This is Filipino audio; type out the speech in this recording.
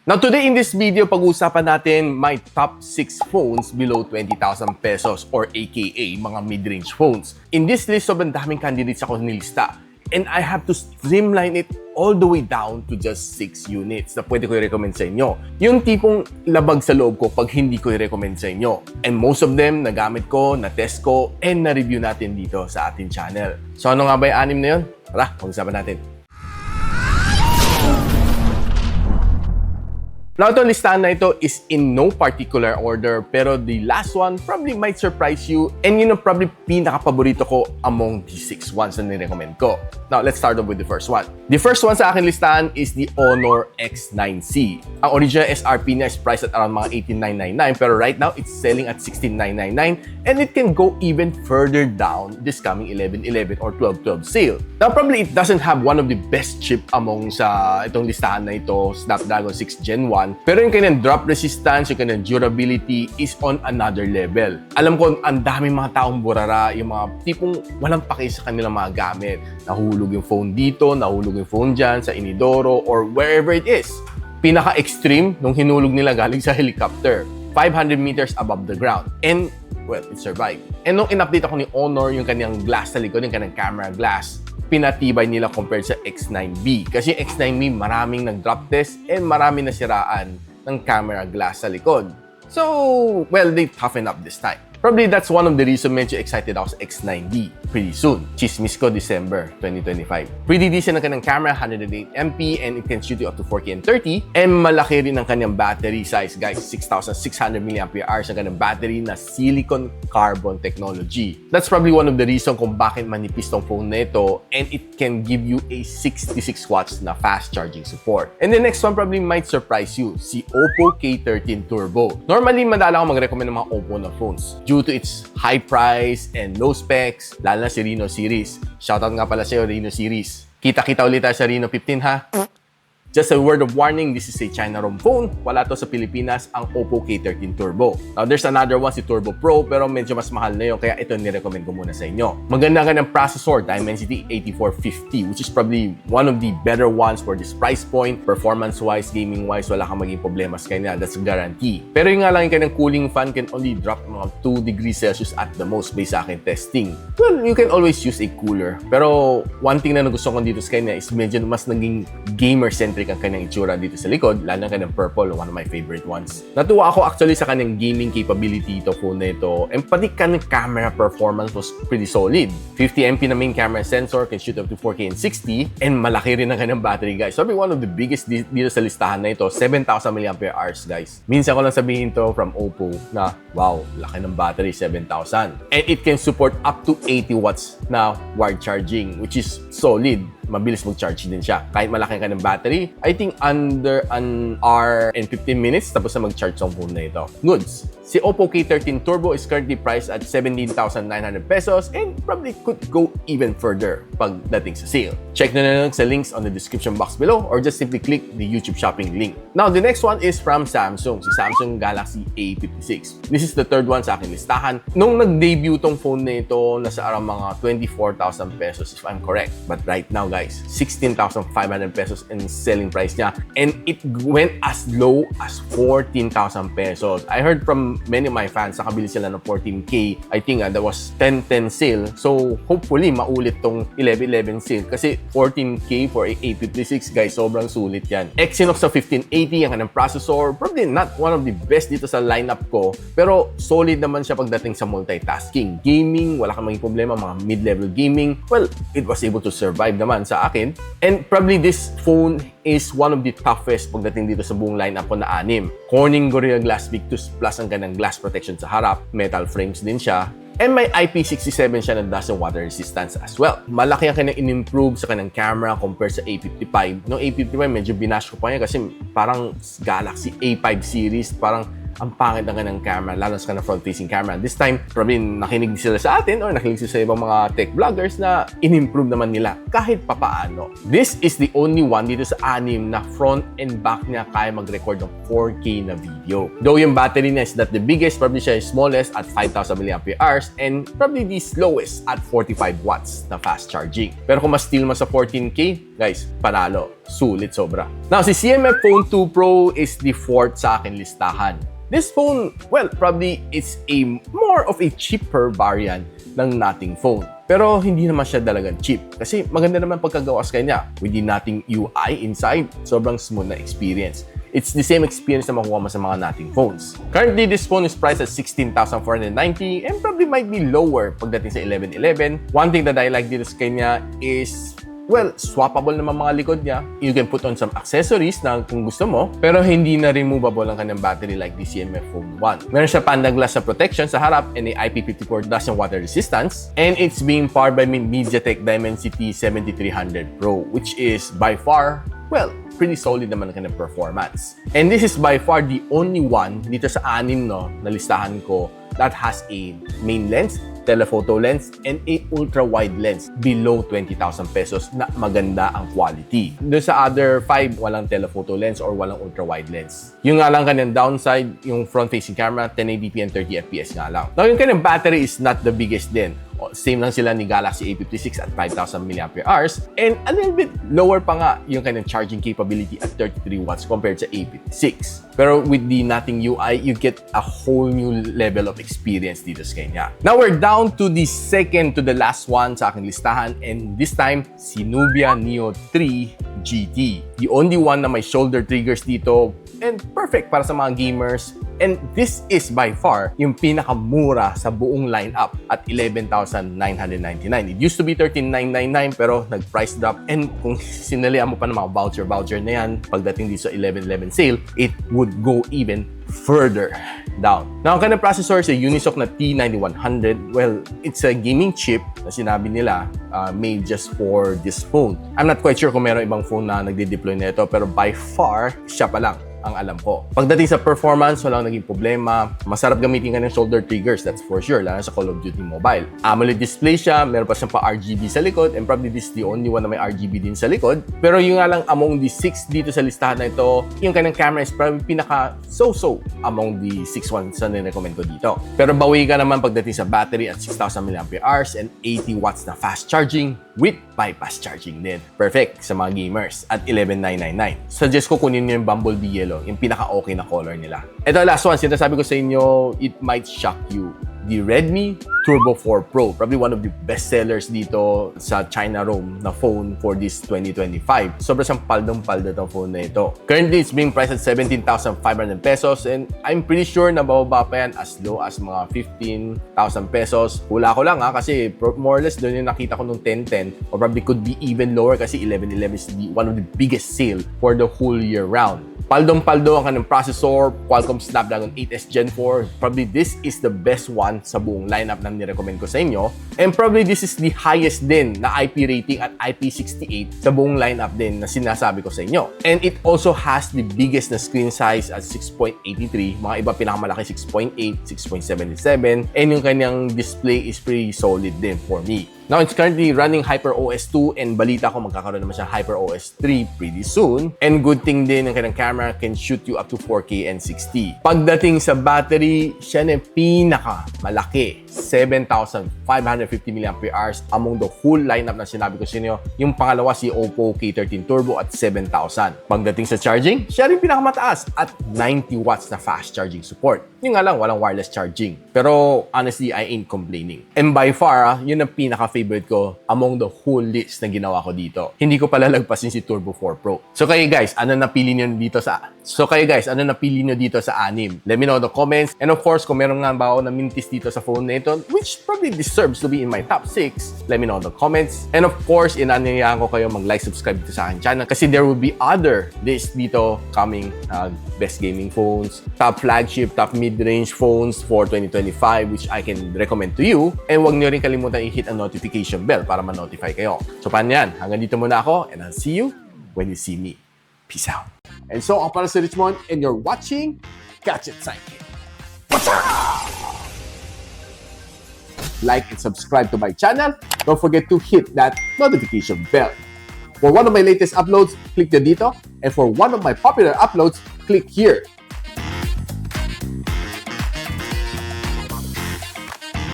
Now today in this video, pag-uusapan natin my top 6 phones below 20,000 pesos or aka mga mid-range phones. In this list, sobrang daming candidates ako nilista. And I have to streamline it all the way down to just 6 units na pwede ko i-recommend sa inyo. Yung tipong labag sa loob ko pag hindi ko i-recommend sa inyo. And most of them, nagamit ko, na-test ko, and na-review natin dito sa ating channel. So ano nga ba yung 6 na yun? Tara, pag-usapan natin. Now, itong listahan na ito is in no particular order, pero the last one probably might surprise you, and yun ang probably pinaka-paborito ko among the 6 ones na nirecommend ko. Now, let's start off with the first one. The first one sa akin listahan is the Honor X9C. Ang original SRP niya is priced at around mga 18,999, pero right now, it's selling at 16,999, and it can go even further down this coming 11/11 or 12/12 sale. Now, probably it doesn't have one of the best chip among sa itong listahan na ito, Snapdragon 6 Gen 1, pero yung kanyang drop resistance, yung kanyang durability is on another level. Alam ko, ang daming mga taong burara, yung mga tipong walang pake sa kanilang mga gamit. Nahulog yung phone dito, nahulog yung phone dyan, sa inidoro, or wherever it is. Pinaka-extreme, nung hinulog nila galing sa helicopter, 500 meters above the ground. And, well, it survived. And nung in-update ako ni Honor, yung kanyang glass sa likod, yung kanyang camera glass, pinatibay nila compared sa X9B. Kasi yung X9B, maraming nag-drop test and maraming nasiraan ng camera glass sa likod. So, well, they toughened up this time. Probably that's one of the reasons medyo excited ako sa X9B pretty soon. Chismis ko December 2025. Pretty decent ang kanyang camera, 108MP, and it can shoot you up to 4K and 30. And malaki rin ang kanyang battery size, guys. 6,600 mAh ang kanyang battery na silicon carbon technology. That's probably one of the reasons kung bakit manipis tong phone na ito, and it can give you a 66 watts na fast charging support. And the next one probably might surprise you, si Oppo K13 Turbo. Normally, madala ako mag-recommend ng mga Oppo na phones due to its high price and low specs, lalo na si Reno series. Shoutout nga pala sa'yo, Reno series. Kita-kita ulit tayo sa Reno 15, ha? Just a word of warning, this is a China ROM phone. Wala to sa Pilipinas, ang Oppo K13 Turbo. Now, there's another one, si Turbo Pro, pero medyo mas mahal na yun, kaya ito nirecommend ko muna sa inyo. Maganda nga ng processor, Dimensity 8450, which is probably one of the better ones for this price point. Performance-wise, gaming-wise, wala kang maging problema sa kanya. That's a guarantee. Pero yung nga lang yung kanyang cooling fan can only drop mga 2 degrees Celsius at the most based sa akin testing. Well, you can always use a cooler. Pero one thing na nagustuhan ko dito sa kanya is medyo mas naging gamer-centric ang kanyang itsura dito sa likod, lalo na kanyang purple, one of my favorite ones. Natuwa ako actually sa kanyang gaming capability ito phone na ito, and pati kanyang camera performance was pretty solid. 50MP na main camera sensor, can shoot up to 4K and 60, and malaki rin ang kanyang battery, guys. So, one of the biggest dito sa listahan na ito, 7,000 mAh, guys. Minsan ko lang sabihin to from Oppo na, wow, laki ng battery, 7,000. And it can support up to 80 watts na wired charging, which is solid. Mabilis mag-charge din siya. Kahit malaki ka ng battery, I think under an hour and 15 minutes, tapos na mag-charge ang phone na ito. Goods. Si Oppo K13 Turbo is currently priced at 17,900 pesos and probably could go even further pagdating sa sale. Check na lang sa links on the description box below or just simply click the YouTube shopping link. Now, the next one is from Samsung, si Samsung Galaxy A56. This is the third one sa aking listahan. Nung nag-debut tong phone na ito, nasa around mga 24,000 pesos if I'm correct. But right now, guys, 16,500 pesos in selling price niya, and it went as low as 14,000 pesos. I heard from many of my fans, nakabili sila ng 14K. I think that was 10/10 sale. So, hopefully, maulit tong 11/11 sale kasi 14K for a A56, guys, sobrang sulit yan. Exynos sa 1580, ang kanang processor, probably not one of the best dito sa lineup ko, pero solid naman siya pagdating sa multitasking. Gaming, wala kang maging problema, mga mid-level gaming, well, it was able to survive naman sa akin. And probably this phone is one of the toughest pagdating dito sa buong lineup ko na 6. Corning Gorilla Glass Victus Plus ang ganang glass protection sa harap. Metal frames din siya. And may IP67 siya na doesn't water resistance as well. Malaki ang kanyang in-improve sa kanyang camera compared sa A55. No, A55 medyo binash ko pa niya kasi parang Galaxy A5 series, parang ang pangit na ng camera, lalo sa front-facing camera. This time, probably nakinig sila sa atin or nakinig sila sa ibang mga tech vloggers na in-improve naman nila kahit papaano. This is the only one dito sa 6 na front and back niya kaya mag-record ng 4K na video. Though yung battery niya is not the biggest, probably siya yung smallest at 5,000 mAh and probably the slowest at 45 watts na fast charging. Pero kung mas still mo sa 14K, guys, panalo. Sulit sobra. Now, si CMF Phone 2 Pro is the fourth sa akin listahan. This phone, well, probably it's a more of a cheaper variant ng Nothing phone. Pero hindi naman siya talagang cheap kasi maganda naman pagkagawa sa kanya. With the Nothing UI inside, sobrang smooth na experience. It's the same experience na makuha mo sa mga Nothing phones. Currently, this phone is priced at 16,490 and probably might be lower pagdating sa 1111. One thing that I like dito sa kanya is, well, swappable naman mga likod niya. You can put on some accessories na kung gusto mo, pero hindi na removable ang kanyang battery like the CMF Phone 1. Meron siya panda glass sa protection sa harap and a IP54 dust and water resistance. And it's being powered by MediaTek Dimensity 7300 Pro, which is by far, well, pretty solid naman ang kanyang performance. And this is by far the only one dito sa anim na listahan ko that has a main lens, telephoto lens, and a ultra-wide lens below 20,000 pesos na maganda ang quality. Doon sa other 5, walang telephoto lens or walang ultra-wide lens. Yung nga lang kanyang downside, yung front-facing camera, 1080p and 30fps nga lang. Now, yung kanyang battery is not the biggest din. Same lang sila ni Galaxy A56 at 5,000 mAh and a little bit lower pa nga yung kanyang charging capability at 33 watts compared sa A56. Pero with the Nothing UI, you get a whole new level of experience dito sa kanya. Now we're down to the second to the last one sa aking listahan and this time, si Nubia Neo 3 GT. The only one na may shoulder triggers dito and perfect para sa mga gamers. And this is by far yung pinakamura sa buong lineup at 11,999. It used to be 13,999 pero nag-price drop. And kung sinalihan mo pa ng mga voucher na yan, pagdating dito sa 11/11 sale, it would go even further down. Now, ang kanyang processor is a Unisoc na T9100. Well, it's a gaming chip na sinabi nila made just for this phone. I'm not quite sure kung meron ibang phone na nagde-deploy na ito pero by far, siya pa lang ang alam ko. Pagdating sa performance, walang naging problema. Masarap gamitin ka ng shoulder triggers, that's for sure, lalo sa Call of Duty Mobile. AMOLED display siya, meron pa siyang pa RGB sa likod, and probably this is the only one na may RGB din sa likod. Pero yung nga lang among the 6 dito sa listahan na ito, yung kanyang camera is probably pinaka so-so among the 6 ones na nirecommend ko dito. Pero bawi ka naman pagdating sa battery at 6,000 mAh and 80 watts na fast charging with bypass charging din. Perfect sa mga gamers at 11,999. Suggest ko kunin nyo yung Bumblebee Yellow, yung pinaka-okay na color nila. Ito, last one, sinasabi ko sa inyo, it might shock you. The Redmi Turbo 4 Pro, probably one of the best sellers dito sa China ROM na phone for this 2025. Sobrang siyang paldong-palda itong phone na ito. Currently, it's being priced at 17,500 pesos and I'm pretty sure na bababa pa yan as low as mga 15,000 pesos. Hula ko lang kasi more or less doon yung nakita ko nung 1010 or probably could be even lower kasi 1111 is one of the biggest sale for the whole year round. Paldong-paldo ang kanyang processor, Qualcomm Snapdragon 8S Gen 4. Probably this is the best one sa buong lineup na nirecommend ko sa inyo. And probably this is the highest din na IP rating at IP68 sa buong lineup din na sinasabi ko sa inyo. And it also has the biggest na screen size at 6.83. Mga iba pinakamalaki 6.8, 6.77. And yung kanyang display is pretty solid din for me. Now, it's currently running HyperOS 2 and balita ko magkakaroon naman siya HyperOS 3 pretty soon. And good thing din, ang kanyang camera can shoot you up to 4K and 60. Pagdating sa battery, siya na pinaka malaki. 7,550 mAh among the whole lineup na sinabi ko sa inyo. Yung pangalawa si Oppo K13 Turbo at 7,000. Pagdating sa charging, siya rin pinakamataas at 90 watts na fast charging support. Yung nga lang, walang wireless charging. Pero honestly, I ain't complaining. And by far, yun ang pinaka-favorite ko among the whole list na ginawa ko dito. Hindi ko pala lagpasin si Turbo 4 Pro. So kayo guys, ano napili nyo dito sa anim? Let me know in the comments. And of course, kung meron nga ba ako na mintis dito sa phone na ito, which probably deserves to be in my top 6, let me know in the comments. And of course, inanyayahan ko kayo mag-like, subscribe dito sa aking channel kasi there will be other lists dito coming. Best gaming phones, top flagship, top mid-range phones for 2025 which I can recommend to you. And huwag nyo rin kalimutan i-hit ang notification bell para ma-notify kayo. So paano yan? Hanggang dito muna ako and I'll see you when you see me. Peace out. And so, ako para si Richmond and you're watching Gadget Sidekick. What's up? Like and subscribe to my channel. Don't forget to hit that notification bell. For one of my latest uploads, click the dito. And for one of my popular uploads, click here.